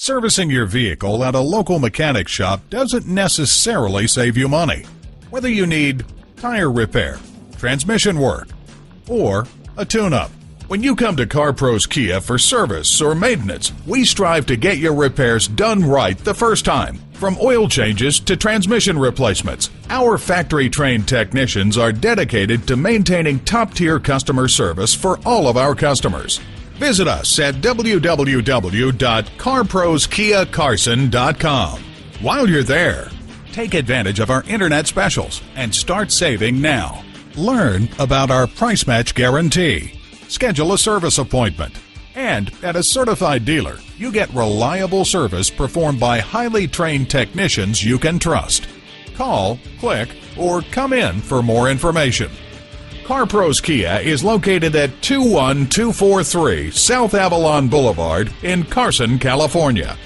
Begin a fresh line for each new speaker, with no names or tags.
Servicing your vehicle at a local mechanic shop doesn't necessarily save you money. Whether you need tire repair, transmission work, or a tune-up, when you come to CarPros Kia for service or maintenance, we strive to get your repairs done right the first time. From oil changes to transmission replacements, our factory-trained technicians are dedicated to maintaining top-tier customer service for all of our customers. Visit us at www.carproskiacarson.com. While you're there, take advantage of our internet specials and start saving now. Learn about our price match guarantee. Schedule a service appointment. And at a certified dealer, you get reliable service performed by highly trained technicians you can trust. Call, click, or come in for more information. CarPros Kia is located at 21243 South Avalon Boulevard in Carson, California.